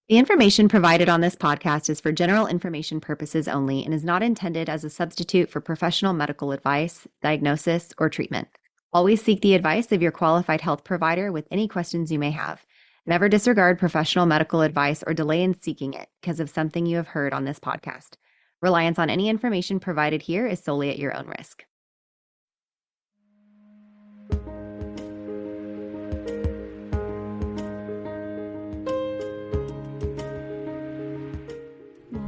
The information provided on this podcast is for general information purposes only and is not intended as a substitute for professional medical advice, diagnosis, or treatment. Always seek the advice of your qualified health provider with any questions you may have. Never disregard professional medical advice or delay in seeking it because of something you have heard on this podcast. Reliance on any information provided here is solely at your own risk.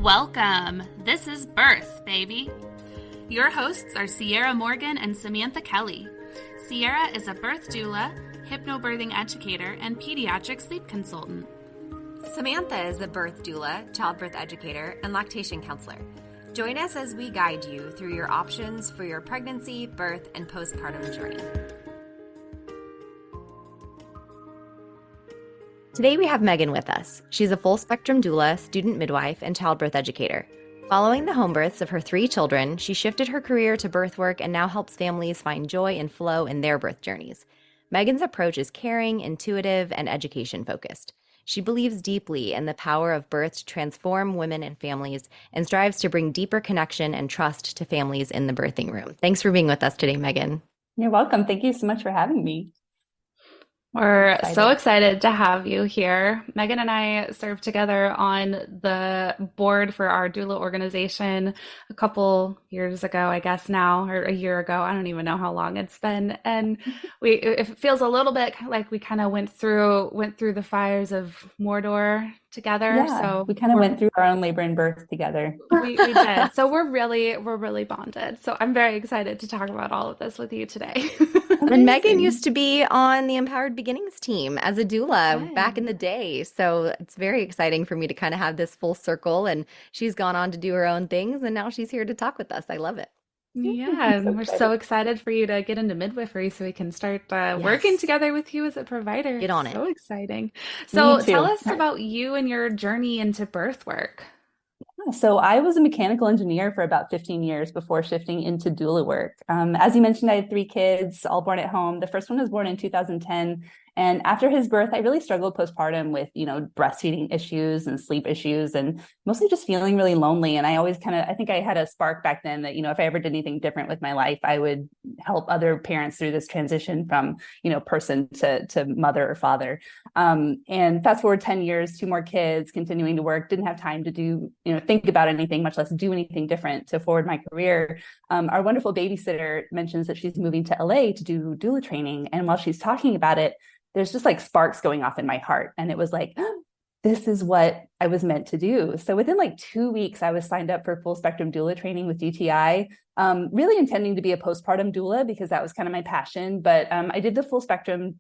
Welcome! This is Birth, baby! Your hosts are Sierra Morgan and Samantha Kelly. Sierra is a birth doula, hypnobirthing educator, and pediatric sleep consultant. Samantha is a birth doula, childbirth educator, and lactation counselor. Join us as we guide you through your options for your pregnancy, birth, and postpartum journey. Today we have Meagan with us. She's a full-spectrum doula, student midwife, and childbirth educator. Following the home births of her 3 children, she shifted her career to birth work and now helps families find joy and flow in their birth journeys. Meagan's approach is caring, intuitive, and education-focused. She believes deeply in the power of birth to transform women and families and strives to bring deeper connection and trust to families in the birthing room. Thanks for being with us today, Meagan. You're welcome. Thank you so much for having me. We're so excited to have you here. Meagan and I served together on the board for our doula organization a couple years ago, I guess now, or a year ago. I don't even know how long it's been. And it feels a little bit like we kind of went through the fires of Mordor together. Yeah, so we kind of went through our own labor and birth together. We did. So we're really bonded. So I'm very excited to talk about all of this with you today. And Meagan used to be on the Empowered Beginnings team as a doula back in the day. So it's very exciting for me to kind of have this full circle. And she's gone on to do her own things. And now she's here to talk with us. I love it. Yeah, and we're so excited for you to get into midwifery so we can start working together with you as a provider. Get on it. So exciting. So tell us about you and your journey into birth work. So I was a mechanical engineer for about 15 years before shifting into doula work. As you mentioned, I had 3 kids, all born at home. The first one was born in 2010. And after his birth, I really struggled postpartum with, breastfeeding issues and sleep issues and mostly just feeling really lonely. And I always I think I had a spark back then that, if I ever did anything different with my life, I would help other parents through this transition from, person to mother or father. And fast forward 10 years, 2 more kids, continuing to work, didn't have time to do, think about anything, much less do anything different to forward my career. Our wonderful babysitter mentions that she's moving to LA to do doula training. And while she's talking about it, there's just like sparks going off in my heart. And it was like, oh, this is what I was meant to do. So within like 2 weeks, I was signed up for full spectrum doula training with DTI, really intending to be a postpartum doula because that was kind of my passion. But I did the full spectrum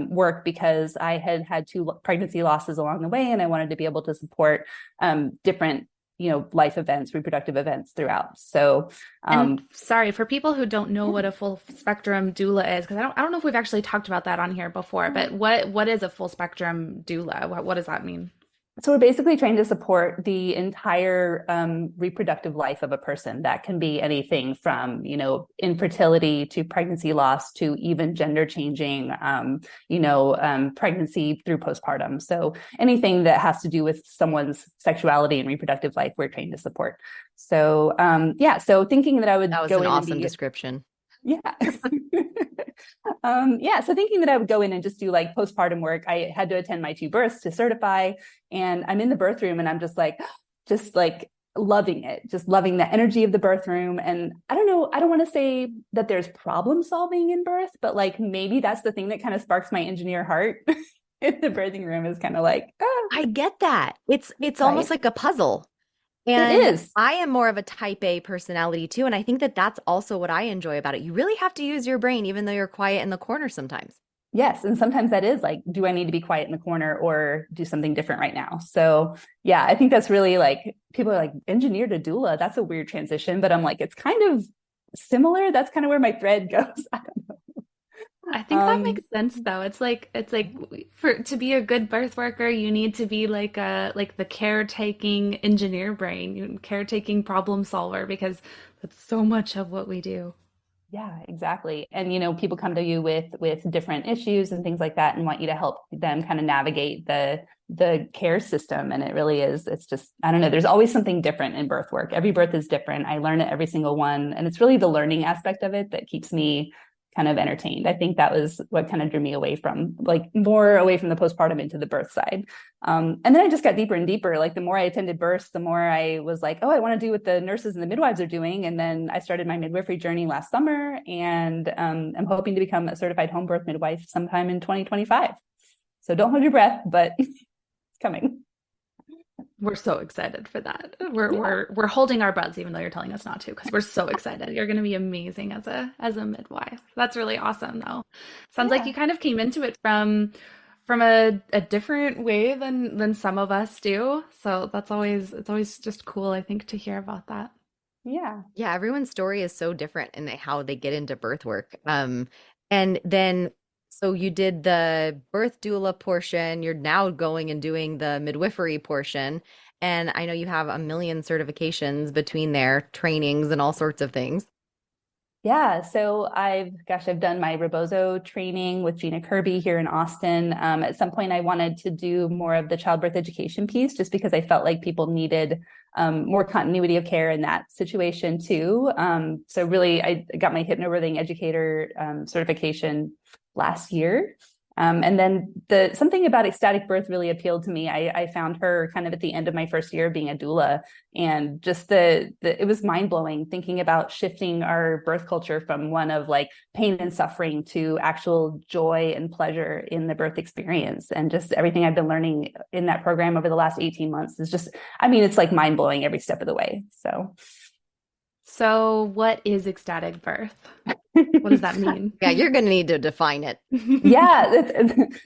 work because I had 2 pregnancy losses along the way. And I wanted to be able to support different life events, reproductive events throughout. So, and sorry for people who don't know what a full spectrum doula is, because I don't know if we've actually talked about that on here before, but what is a full spectrum doula? What does that mean? So we're basically trying to support the entire reproductive life of a person. That can be anything from, infertility to pregnancy loss to even gender changing, pregnancy through postpartum. So anything that has to do with someone's sexuality and reproductive life, we're trained to support. So, so thinking that I would go in. That was an awesome description. Yeah. So thinking that I would go in and just do like postpartum work, I had to attend my 2 births to certify, and I'm in the birth room and I'm just like loving it, just loving the energy of the birth room. And I don't know, I don't want to say that there's problem solving in birth, but like maybe that's the thing that kind of sparks my engineer heart in the birthing room is kind of like, I get that. It's almost like a puzzle. And it is. I am more of a type A personality too. And I think that that's also what I enjoy about it. You really have to use your brain, even though you're quiet in the corner sometimes. Yes. And sometimes that is like, do I need to be quiet in the corner or do something different right now? So yeah, I think that's really like, people are like, engineer to doula. That's a weird transition, but I'm like, it's kind of similar. That's kind of where my thread goes. I don't know. I think that makes sense though. It's like to be a good birth worker, you need to be like the caretaking engineer brain, caretaking problem solver, because that's so much of what we do. Yeah, exactly. And, people come to you with different issues and things like that and want you to help them kind of navigate the the care system. And it really is, it's just, I don't know, there's always something different in birth work. Every birth is different. I learn at every single one. And it's really the learning aspect of it that keeps me kind of entertained. I think that was what kind of drew me away from, like, more away from the postpartum into the birth side. And then I just got deeper and deeper. Like, the more I attended births, the more I was like, oh, I want to do what the nurses and the midwives are doing. And then I started my midwifery journey last summer, and I'm hoping to become a certified home birth midwife sometime in 2025. So don't hold your breath, but it's coming. We're so excited for that. We're holding our breaths, even though you're telling us not to, because we're so excited. You're going to be amazing as a midwife. That's really awesome, though. Sounds like you kind of came into it from a different way than some of us do. So it's always just cool, I think, to hear about that. Yeah. Yeah, everyone's story is so different in how they get into birth work. And then so you did the birth doula portion, you're now going and doing the midwifery portion. And I know you have a million certifications between their trainings and all sorts of things. Yeah, so I've done my Rebozo training with Gina Kirby here in Austin. At some point, I wanted to do more of the childbirth education piece, just because I felt like people needed more continuity of care in that situation too. So really, I got my hypnobirthing educator certification last year. And then something about Ecstatic Birth really appealed to me. I found her kind of at the end of my first year of being a doula, and just it was mind blowing thinking about shifting our birth culture from one of like pain and suffering to actual joy and pleasure in the birth experience. And just everything I've been learning in that program over the last 18 months is just, I mean, it's like mind blowing every step of the way. So what is ecstatic birth? What does that mean? Yeah, you're going to need to define it. Yeah.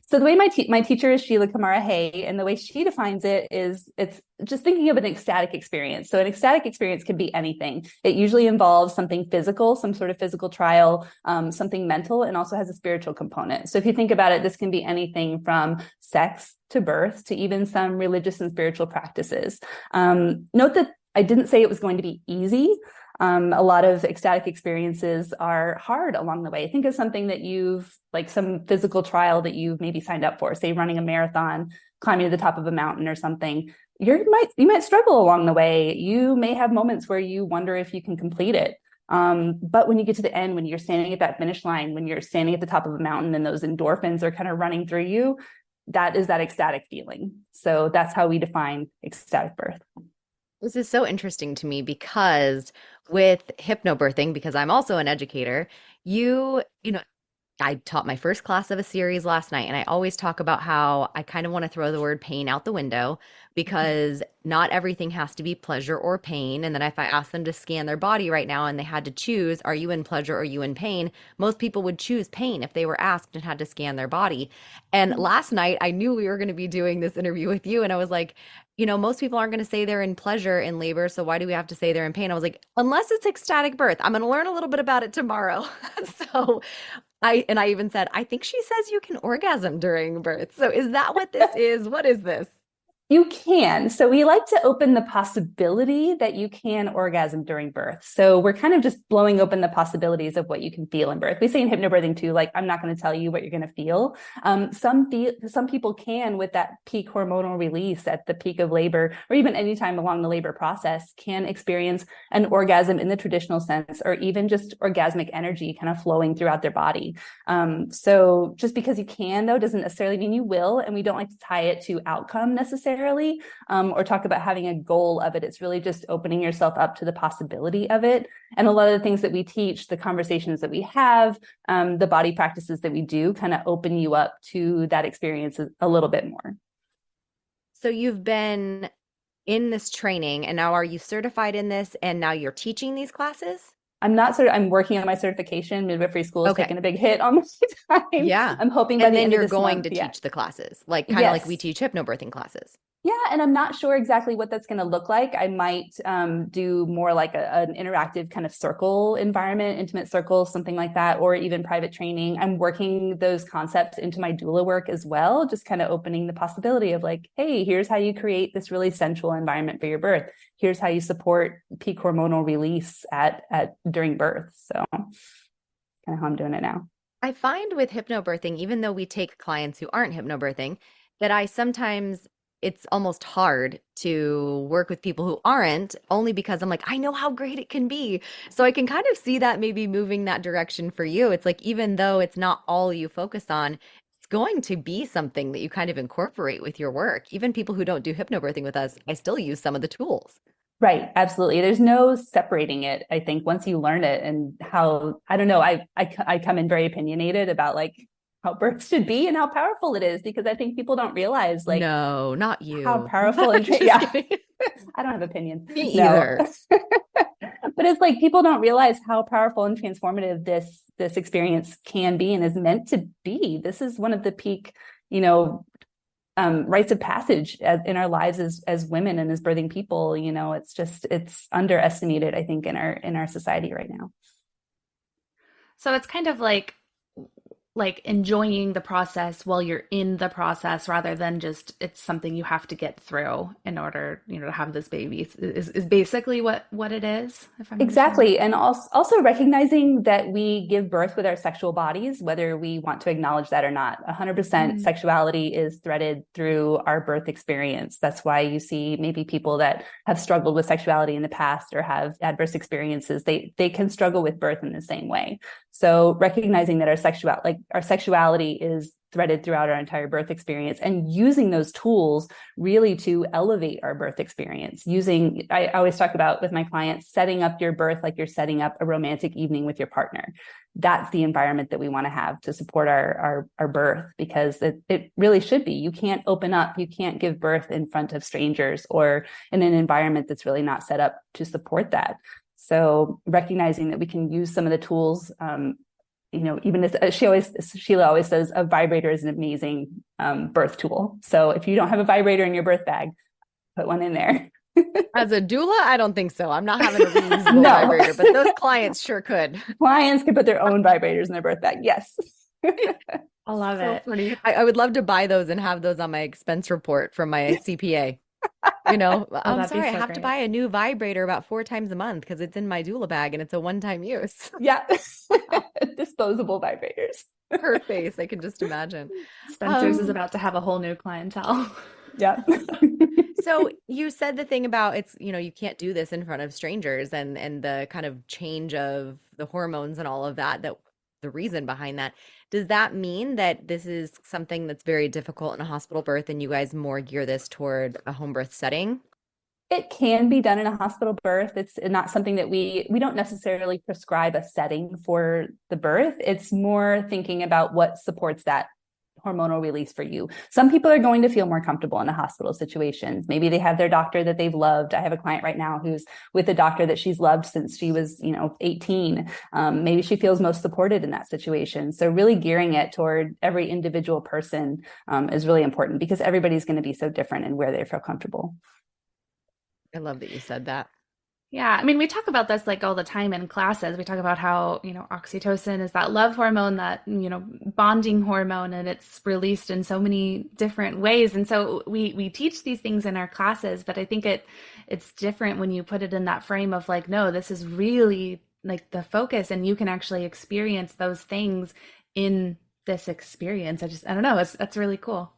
So the way my teacher is Sheila Kamara Hay, and the way she defines it is it's just thinking of an ecstatic experience. So an ecstatic experience can be anything. It usually involves something physical, some sort of physical trial, something mental, and also has a spiritual component. So if you think about it, this can be anything from sex to birth to even some religious and spiritual practices. Note that I didn't say it was going to be easy. A lot of ecstatic experiences are hard along the way. Think of something that like some physical trial that you've maybe signed up for, say running a marathon, climbing to the top of a mountain or something. You might struggle along the way. You may have moments where you wonder if you can complete it. But when you get to the end, when you're standing at that finish line, when you're standing at the top of a mountain and those endorphins are kind of running through you, that is that ecstatic feeling. So that's how we define ecstatic birth. This is so interesting to me because with hypnobirthing, because I'm also an educator, you know, I taught my first class of a series last night, and I always talk about how I kind of want to throw the word pain out the window because not everything has to be pleasure or pain. And then if I asked them to scan their body right now and they had to choose, are you in pleasure or are you in pain? Most people would choose pain if they were asked and had to scan their body. And last night, I knew we were going to be doing this interview with you, and I was like, most people aren't going to say they're in pleasure in labor, so why do we have to say they're in pain? I was like, unless it's ecstatic birth. I'm going to learn a little bit about it tomorrow. So I even said, I think she says you can orgasm during birth. So is that what this is? What is this? You can. So we like to open the possibility that you can orgasm during birth. So we're kind of just blowing open the possibilities of what you can feel in birth. We say in hypnobirthing too, like, I'm not going to tell you what you're going to feel. Some people can, with that peak hormonal release at the peak of labor, or even anytime along the labor process, can experience an orgasm in the traditional sense, or even just orgasmic energy kind of flowing throughout their body. So just because you can, though, doesn't necessarily mean you will. And we don't like to tie it to outcome necessarily. Or talk about having a goal of it. It's really just opening yourself up to the possibility of it. And a lot of the things that we teach, the conversations that we have, the body practices that we do kind of open you up to that experience a little bit more. So you've been in this training, and now are you certified in this, and now you're teaching these classes? I'm not I'm working on my certification. Midwifery school is taking a big hit on my time. Yeah. I'm hoping by the end of this month. And then you're going to teach the classes, like kind of like we teach hypnobirthing classes. Yeah, and I'm not sure exactly what that's going to look like. I might do more like an interactive kind of circle environment, intimate circle, something like that, or even private training. I'm working those concepts into my doula work as well, just kind of opening the possibility of like, hey, here's how you create this really sensual environment for your birth. Here's how you support peak hormonal release during birth. So kind of how I'm doing it now. I find with hypnobirthing, even though we take clients who aren't hypnobirthing, that I sometimes it's almost hard to work with people who aren't, only because I'm like, I know how great it can be. So I can kind of see that maybe moving that direction for you. It's like, even though it's not all you focus on, it's going to be something that you kind of incorporate with your work. Even people who don't do hypnobirthing with us, I still use some of the tools. Right, absolutely. There's no separating it. I think once you learn it and how, I don't know, I come in very opinionated about like how birth should be and how powerful it is, because I think people don't realize like No, not how you. powerful and Just yeah, kidding. I don't have opinions. Me No. either. But it's like people don't realize how powerful and transformative this experience can be and is meant to be. This is one of the peak, you know, rites of passage in our lives as women and as birthing people. You know, it's underestimated, I think, in our society right now. So it's kind of like enjoying the process while you're in the process rather than just it's something you have to get through in order, to have this baby is basically what it is, if I'm Exactly. understanding. And also recognizing that we give birth with our sexual bodies, whether we want to acknowledge that or not. 100% Mm. sexuality is threaded through our birth experience. That's why you see maybe people that have struggled with sexuality in the past or have adverse experiences, they can struggle with birth in the same way. So recognizing that our sexuality is threaded throughout our entire birth experience and using those tools really to elevate our birth experience. I always talk about with my clients, setting up your birth like you're setting up a romantic evening with your partner. That's the environment that we want to have to support our birth, because it really should be. You can't open up, you can't give birth in front of strangers or in an environment that's really not set up to support that. So recognizing that we can use some of the tools, even as Sheila always says, a vibrator is an amazing birth tool. So if you don't have a vibrator in your birth bag, put one in there. As a doula, I don't think so. I'm not having a reusable No. vibrator, but those clients sure could. Clients can put their own vibrators in their birth bag. Yes. I love So it. funny. I would love to buy those and have those on my expense report from my CPA. Oh, I'm that'd be sorry, I so have to great. buy a new vibrator about 4 times a month because it's in my doula bag and it's a one-time use. Yeah. Disposable vibrators. Her face, I can just imagine. Spencer's is Um, about to have a whole new clientele. Yeah. so you said the thing about you can't do this in front of strangers and the kind of change of the hormones and all of that, the reason behind that. Does that mean that this is something that's very difficult in a hospital birth and you guys more gear this toward a home birth setting? It can be done in a hospital birth. It's not something that we don't necessarily prescribe a setting for the birth. It's more thinking about what supports that hormonal release for you. Some people are going to feel more comfortable in a hospital situation. Maybe they have their doctor that they've loved. I have a client right now who's with a doctor that she's loved since she was, 18. Maybe she feels most supported in that situation. So really gearing it toward every individual person is really important, because everybody's going to be so different in where they feel comfortable. I love that you said that. Yeah, I mean, we talk about this like all the time in classes. We talk about how, oxytocin is that love hormone, that, bonding hormone, and it's released in so many different ways. And so we teach these things in our classes, but I think it's different when you put it in that frame of like, no, this is really like the focus, and you can actually experience those things in this experience. I don't know, that's really cool.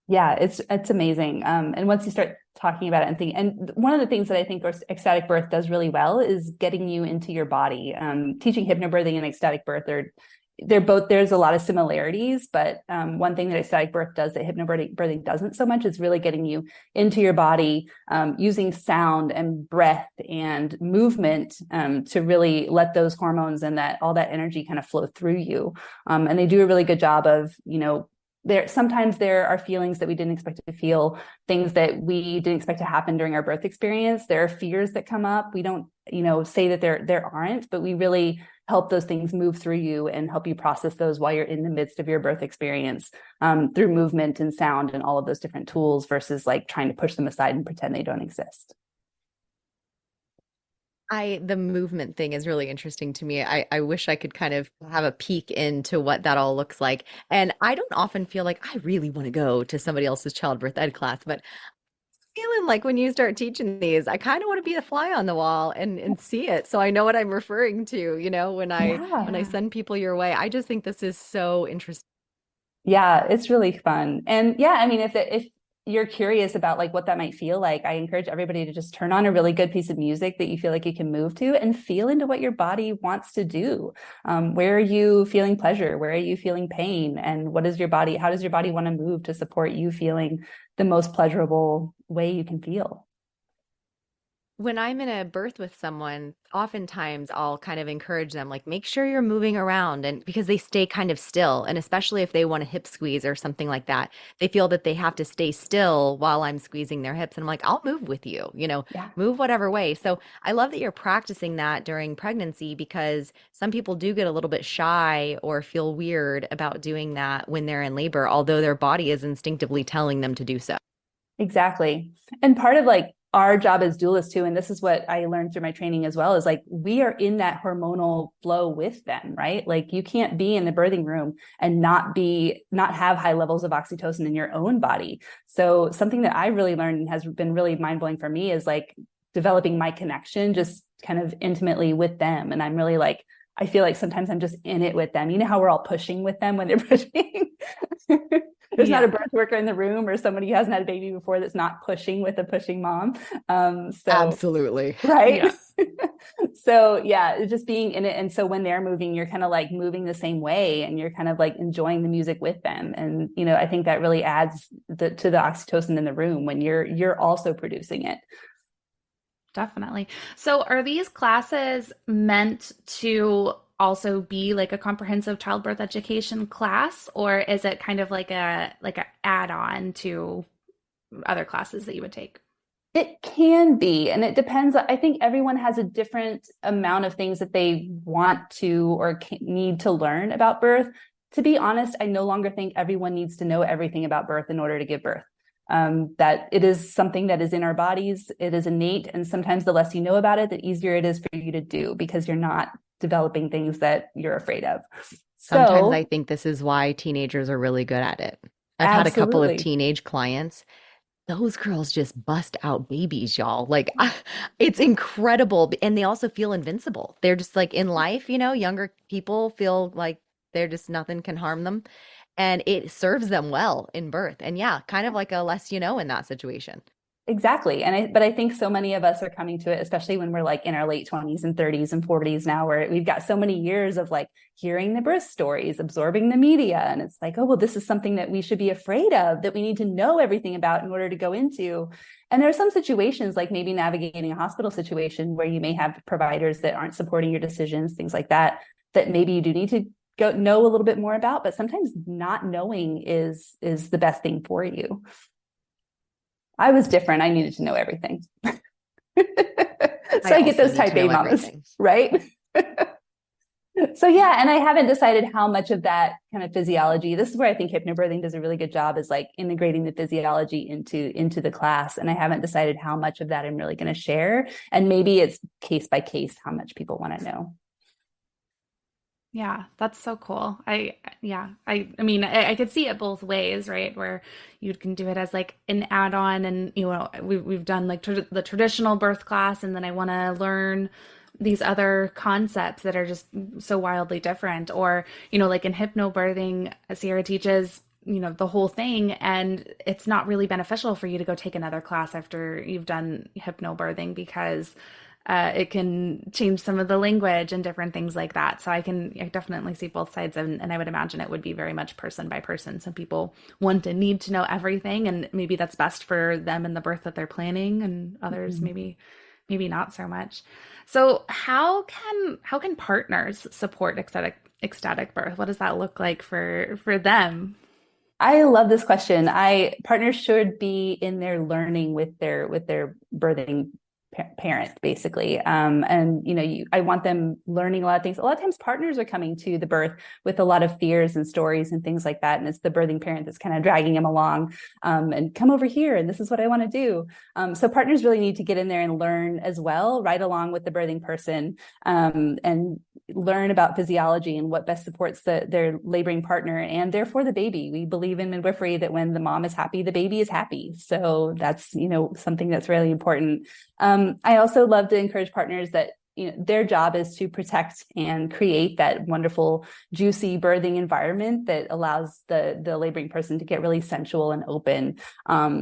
Yeah, it's amazing. And once you start talking about it and thinking, and one of the things that I think ecstatic birth does really well is getting you into your body. Teaching hypnobirthing and ecstatic birth they're both, there's a lot of similarities, but one thing that ecstatic birth does that hypnobirthing doesn't so much is really getting you into your body, using sound and breath and movement to really let those hormones and all that energy kind of flow through you. And they do a really good job of, sometimes there are feelings that we didn't expect to feel, things that we didn't expect to happen during our birth experience. There are fears that come up. We don't, say that there aren't, but we really help those things move through you and help you process those while you're in the midst of your birth experience, through movement and sound and all of those different tools, versus like trying to push them aside and pretend they don't exist. The movement thing is really interesting to me. I wish I could kind of have a peek into what that all looks like. And I don't often feel like I really want to go to somebody else's childbirth ed class, but feeling like when you start teaching these, I kind of want to be a fly on the wall and see it. So I know what I'm referring to, when I Yeah. send people your way. I just think this is so interesting. Yeah, it's really fun. And yeah, I mean, if you're curious about like what that might feel like, I encourage everybody to just turn on a really good piece of music that you feel like you can move to and feel into what your body wants to do. Where are you feeling pleasure? Where are you feeling pain? And what is your body, how does your body want to move to support you feeling the most pleasurable way you can feel? When I'm in a birth with someone, oftentimes I'll kind of encourage them, like, make sure you're moving around, and because they stay kind of still. And especially if they want a hip squeeze or something like that, they feel that they have to stay still while I'm squeezing their hips. And I'm like, I'll move with you, Yeah. move whatever way. So I love that you're practicing that during pregnancy, because some people do get a little bit shy or feel weird about doing that when they're in labor, although their body is instinctively telling them to do so. Exactly. And part of like our job as doulas too, and this is what I learned through my training as well, is like we are in that hormonal flow with them, right? Like you can't be in the birthing room and not have high levels of oxytocin in your own body. So something that I really learned and has been really mind-blowing for me is like developing my connection just kind of intimately with them. And I'm really like, I feel like sometimes I'm just in it with them. You know how we're all pushing with them when they're pushing? There's not a birth worker in the room or somebody who hasn't had a baby before that's not pushing with a pushing mom. Absolutely. Right. Yeah. So yeah, just being in it. And so when they're moving, you're kind of like moving the same way and you're kind of like enjoying the music with them. And, I think that really adds to the oxytocin in the room when you're also producing it. Definitely. So are these classes meant to also be like a comprehensive childbirth education class, or is it kind of like a add-on to other classes that you would take? It can be, and it depends. I think everyone has a different amount of things that they want to or need to learn about birth. To be honest, I no longer think everyone needs to know everything about birth in order to give birth. That it is something that is in our bodies. It is innate. And sometimes the less you know about it, the easier it is for you to do because you're not developing things that you're afraid of. Sometimes I So think this is why teenagers are really good at it. I've had a couple of absolutely. teenage clients. Those girls just bust out babies, y'all. Like, it's incredible. And they also feel invincible. They're just like in life, younger people feel like they're just nothing can harm them. And it serves them well in birth. And yeah, kind of like a less you know in that situation. Exactly. But I think so many of us are coming to it, especially when we're like in our late 20s and 30s and 40s now, where we've got so many years of like hearing the birth stories, absorbing the media. And it's like, oh, well, this is something that we should be afraid of, that we need to know everything about in order to go into. And there are some situations like maybe navigating a hospital situation where you may have providers that aren't supporting your decisions, things like that, that maybe you do need to go know a little bit more about, but sometimes not knowing is the best thing for you. I was different. I needed to know everything. So I I get also those need type to A know mamas, everything. right? So yeah, and I haven't decided how much of that kind of physiology. This is where I think hypnobirthing does a really good job, is like integrating the physiology into the class. And I haven't decided how much of that I'm really going to share. And maybe it's case by case how much people want to know. Yeah, that's so cool. I mean, I could see it both ways, right? Where you can do it as like an add-on, and we've done like the traditional birth class, and then I want to learn these other concepts that are just so wildly different. Or like in hypnobirthing, Sierra teaches the whole thing, and it's not really beneficial for you to go take another class after you've done hypnobirthing because it can change some of the language and different things like that. So I definitely see both sides, and I would imagine it would be very much person by person. Some people want and need to know everything, and maybe that's best for them in the birth that they're planning, and others Mm-hmm. maybe not so much. So how can partners support ecstatic birth? What does that look like for them? I love this question. Partners should be in there learning with their birthing parent, basically. And I want them learning a lot of things. A lot of times partners are coming to the birth with a lot of fears and stories and things like that. And it's the birthing parent that's kind of dragging them along, and come over here, and this is what I want to do. So partners really need to get in there and learn as well, right along with the birthing person, and learn about physiology and what best supports their laboring partner and therefore the baby. We believe in midwifery that when the mom is happy, the baby is happy. So that's, something that's really important. I also love to encourage partners that their job is to protect and create that wonderful, juicy birthing environment that allows the laboring person to get really sensual and open.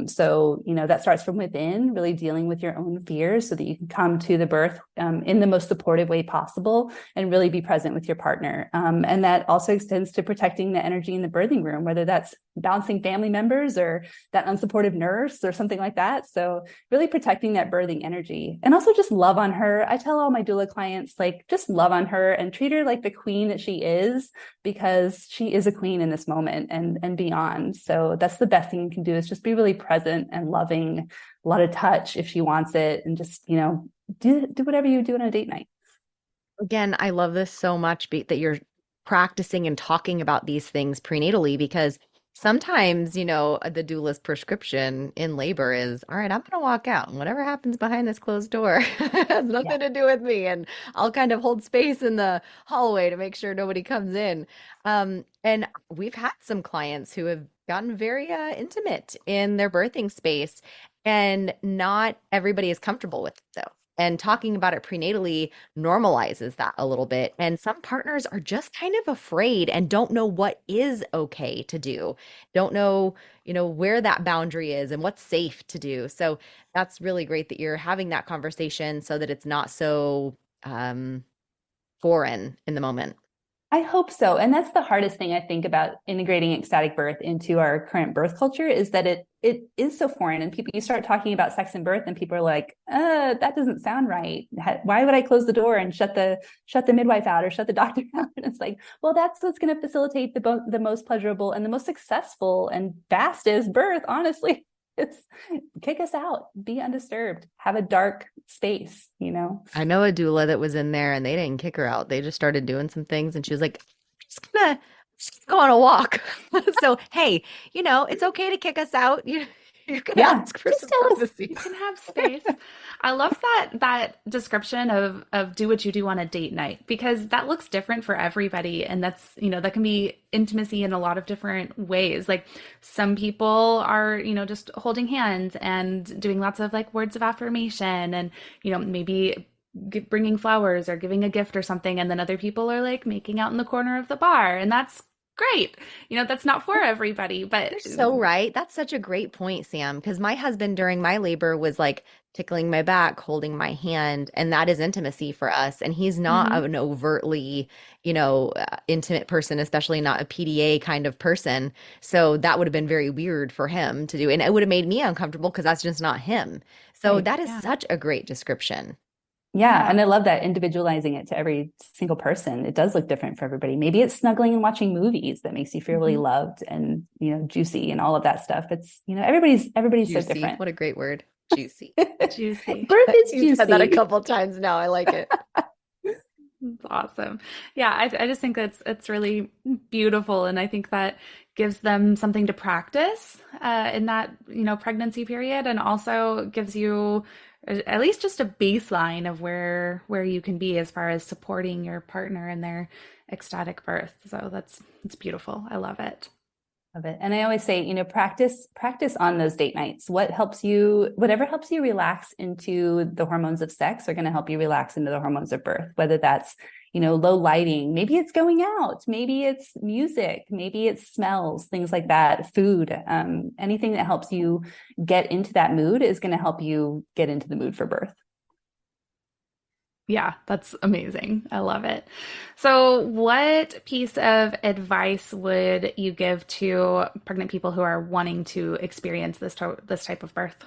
So, that starts from within, really dealing with your own fears so that you can come to the birth in the most supportive way possible and really be present with your partner. And that also extends to protecting the energy in the birthing room, whether that's bouncing family members or that unsupportive nurse or something like that. So really protecting that birthing energy, and also just love on her. I tell all my doula clients, like, just love on her and treat her like the queen that she is, because she is a queen in this moment and beyond. So that's the best thing you can do, is just be really present and loving, a lot of touch if she wants it, and just, do whatever you do on a date night. Again, I love this so much that you're practicing and talking about these things prenatally, because sometimes, the doula's prescription in labor is, all right, I'm going to walk out, and whatever happens behind this closed door has nothing to do with me. And I'll kind of hold space in the hallway to make sure nobody comes in. And we've had some clients who have gotten very intimate in their birthing space, and not everybody is comfortable with it, though. And talking about it prenatally normalizes that a little bit. And some partners are just kind of afraid and don't know what is okay to do, don't know, where that boundary is and what's safe to do. So that's really great that you're having that conversation so that it's not so foreign in the moment. I hope so. And that's the hardest thing, I think, about integrating ecstatic birth into our current birth culture, is that it is so foreign. And you start talking about sex and birth and people are like, that doesn't sound right. Why would I close the door and shut the midwife out or shut the doctor out? And it's like, well, that's what's going to facilitate the most pleasurable and the most successful and fastest birth, honestly. It's kick us out, be undisturbed, have a dark space, I know a doula that was in there and they didn't kick her out. They just started doing some things and she was like, just go on a walk. So, hey, it's okay to kick us out. You can ask for some privacy. You can have space. I love that description of do what you do on a date night, because that looks different for everybody. And that's, that can be intimacy in a lot of different ways. Like, some people are, just holding hands and doing lots of like words of affirmation and, maybe bringing flowers or giving a gift or something. And then other people are like making out in the corner of the bar. And that's great. That's not for everybody, but you're so right. That's such a great point, Sam, because my husband during my labor was like tickling my back, holding my hand, and that is intimacy for us. And he's not an overtly, intimate person, especially not a PDA kind of person. So that would have been very weird for him to do. And it would have made me uncomfortable because that's just not him. So that is such a great description. Yeah. And I love that, individualizing it to every single person. It does look different for everybody. Maybe it's snuggling and watching movies that makes you feel really loved and, juicy and all of that stuff. It's, everybody's juicy. So different. What a great word. Juicy. Juicy. Birth is juicy. You've said that a couple times now. I like it. That's awesome. Yeah. I just think it's really beautiful. And I think that gives them something to practice in that, pregnancy period, and also gives you at least just a baseline of where you can be as far as supporting your partner in their ecstatic birth. So it's beautiful. I love it. Love it. And I always say, practice on those date nights. Whatever helps you relax into the hormones of sex are going to help you relax into the hormones of birth, whether that's, low lighting, maybe it's going out, maybe it's music, maybe it's smells, things like that, food, anything that helps you get into that mood is going to help you get into the mood for birth. Yeah, that's amazing. I love it. So what piece of advice would you give to pregnant people who are wanting to experience this type of birth?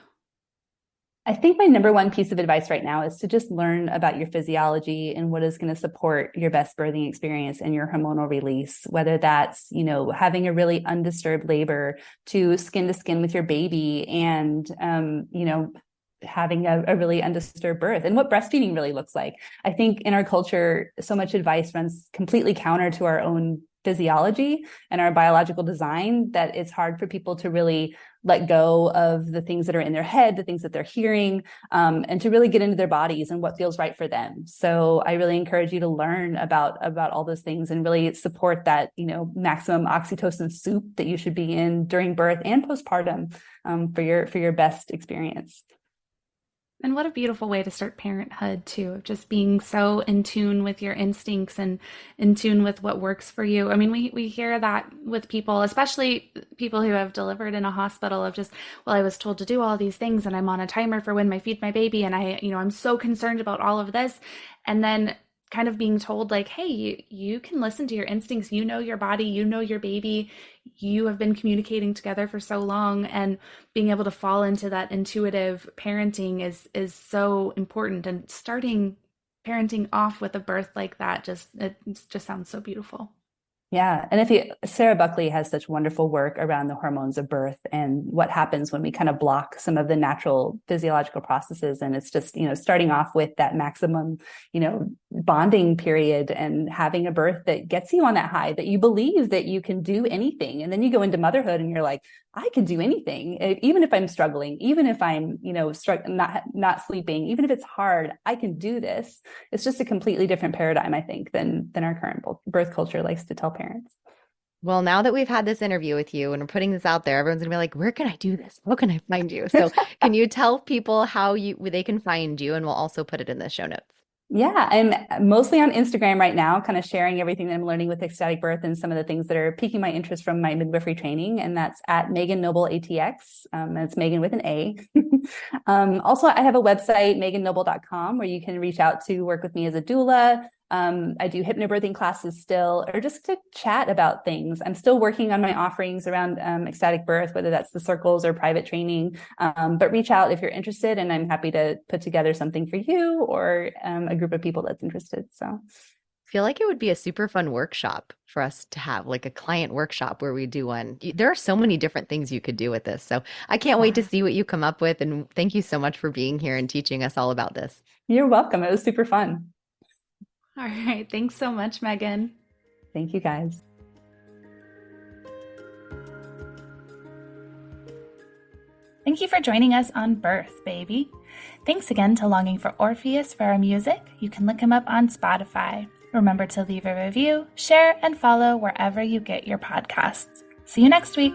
I think my number one piece of advice right now is to just learn about your physiology and what is going to support your best birthing experience and your hormonal release, whether that's, having a really undisturbed labor to skin with your baby and, having a really undisturbed birth, and what breastfeeding really looks like. I think in our culture, so much advice runs completely counter to our own physiology and our biological design that it's hard for people to really let go of the things that are in their head, the things that they're hearing, and to really get into their bodies and what feels right for them. So I really encourage you to learn about all those things and really support that, maximum oxytocin soup that you should be in during birth and postpartum for your best experience. And what a beautiful way to start parenthood too, of just being so in tune with your instincts and in tune with what works for you. I mean, we hear that with people, especially people who have delivered in a hospital of just, well, I was told to do all these things and I'm on a timer for when I feed my baby and I'm so concerned about all of this. And then kind of being told like, hey, you can listen to your instincts, you know your body, you know your baby, you have been communicating together for so long, and being able to fall into that intuitive parenting is so important. And starting parenting off with a birth like that it just sounds so beautiful. Yeah. And Sarah Buckley has such wonderful work around the hormones of birth and what happens when we kind of block some of the natural physiological processes. And it's just, starting off with that maximum, bonding period and having a birth that gets you on that high, that you believe that you can do anything. And then you go into motherhood and you're like, I can do anything, even if I'm struggling, even if I'm, not sleeping, even if it's hard, I can do this. It's just a completely different paradigm, I think, than our current birth culture likes to tell parents. Well, now that we've had this interview with you and we're putting this out there, everyone's gonna be like, where can I do this? How can I find you? So can you tell people how they can find you? And we'll also put it in the show notes. Yeah, I'm mostly on Instagram right now, kind of sharing everything that I'm learning with Ecstatic Birth and some of the things that are piquing my interest from my midwifery training. And that's at Meagan Noble ATX. That's Meagan with an A. Also, I have a website, meagannoble.com, where you can reach out to work with me as a doula. I do hypnobirthing classes still, or just to chat about things. I'm still working on my offerings around ecstatic birth, whether that's the circles or private training. But reach out if you're interested, and I'm happy to put together something for you or a group of people that's interested. So I feel like it would be a super fun workshop for us to have, like a client workshop where we do one. There are so many different things you could do with this. So I can't wait to see what you come up with. And thank you so much for being here and teaching us all about this. You're welcome. It was super fun. All right. Thanks so much, Meagan. Thank you, guys. Thank you for joining us on Birth, baby. Thanks again to Longing for Orpheus for our music. You can look him up on Spotify. Remember to leave a review, share, and follow wherever you get your podcasts. See you next week.